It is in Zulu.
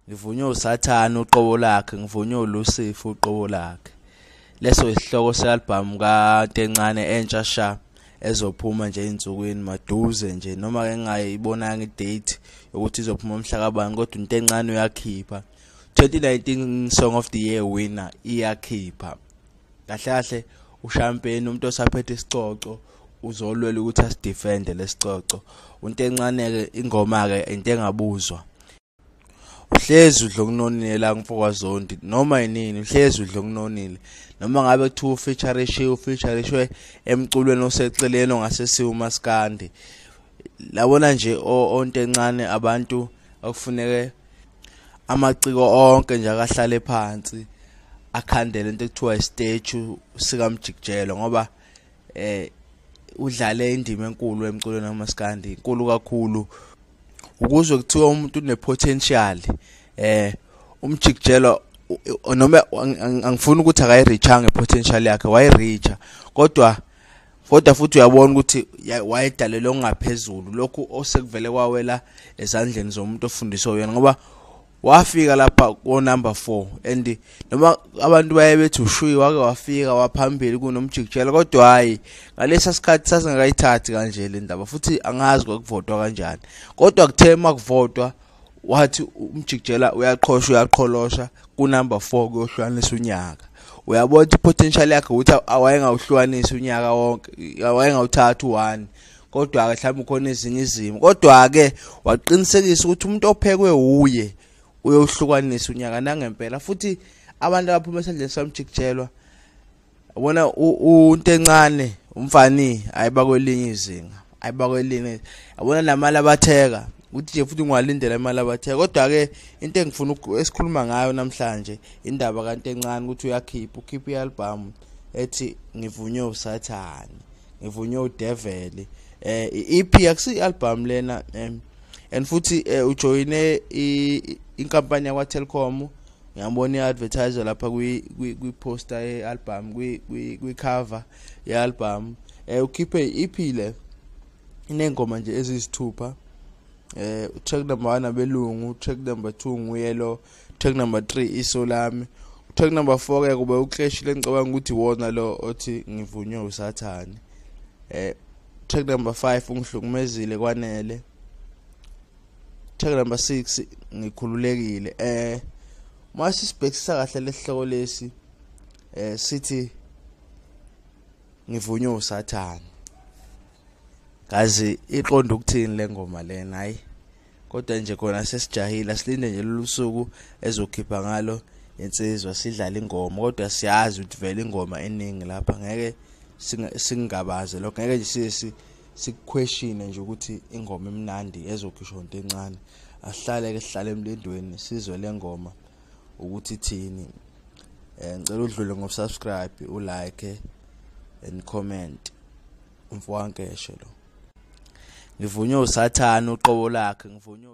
Ngivunywa uSathane uqobo lakhe, ngivunywa uLucifer uqobo lakhe. Leso isihloko se-album kaNtencane entsha sha ezophuma nje einsukwini maduze nje, noma ke ngingayibonanga idate ukuthi izophuma umhla kabani, kodwa uNtencane uyakhipha 2019 Song of the Year winner iyakhipha. Kahle kahle uShampeni umuntu osaphethe isicoco uzolwela ukuthi asidefende lesicoco. uNtencane ke ingoma ke into engabuzwa, uhlezi udlokunonile la kuMfokazondi noma yinini, uhlezi udlokunonile noma ngabe kuthiwa featurishwe emculweni oseceleni ongasesiwe uMaskandi. Labona nje oNtencane abantu akufuneke amaciko onke nje akahlale phansi akhandele into ekuthiwa istatue sika Mjikijelo, ngoba udlale indima enkulu emculweni kaMaskandi, inkulu kakhulu. Ukuzwe kuthiwa umuntu unepotential, uMjikijelo noma angifuni ukuthi akayireachanga ipotential yakhe, wayireacha, kodwa futhi uyabona ukuthi wayedalelwe ongaphezulu, lokhu osekuvele kwawela ezandleni zomuntu ofundiswa uyena, ngoba wafika lapha ko number 4 and noma abantu baye bethi uShwi wake wafika waphambili kunoMjikijelo, kodwa hayi ngalesa sikhathi sasingakayithathi kanje le ndaba, futhi angazi kwakuvotwa kanjani. Kodwa kuthema kuvotwa wathi uMjikijelo uyaqholosha ku number 4 kuyohlukanisa unyaka. Uyabona ipotential yakhe ukuthi awayengawuhlukanisa unyaka wonke, awayengawuthatha u1, kodwa ke mhlawumbe khona ezinye izimo, kodwa ke waqinisekisa ukuthi umuntu ophekwe uye uyohlukanisa unyaka nangempela. Futhi abantu abaphuma esandleni saMjikijelo, ubona uNtencane umfani ayibakwelinye izinga, ayibakwelinye, yabona namali abatheka uthi nje futhi ngwalindela imali abatheka. Kodwa ke into engifuna esikhuluma ngayo namhlanje indaba kaNtencane ukuthi ukhipha ialbum ethi ngivunywa uSathane, ngivunywa uDevil. EP akusi ialbum lena, and futhi ujoyine inkampani yakwa Telkom. Ngiyabona iadvertiser lapha kwi poster yealbum, kwi cover yealbum. Ukhiphe EP le inengoma nje ezisithupha. Track number 1 abelungu, track number 2 nguyelo, track number 3 isolami, track number 4 ke kube uClash lencabanga ukuthi wona lo othi ngivunywa uSathane. Track number 5 ungihlukumezile kwanele, track number 6 ngikhululekile. Mase sibhekisa kahle lesihloko lesi sithi ngivunywa uSathane, kazi iqonda ukuthini le ngoma lena. Hayi kodwa nje khona sesijahile, silinde nje lolusuku ezokhipha ngalo insizwa sidlala ingoma, kodwa siyazi ukuthi vele ingoma eningi lapha ngeke singabaze lokho, ngeke nje sikuquestion nje ukuthi ingoma emnandi ezokhishwa uNtencane. Asihlale ke sihlale emlindweni sizwe le ngoma ukuthi ithini. Ngicela udlule ngosubscribe, ulike and comment. Mfowakeshe lo, ngivunywa uSathane uqobo lakhe, ngivunywa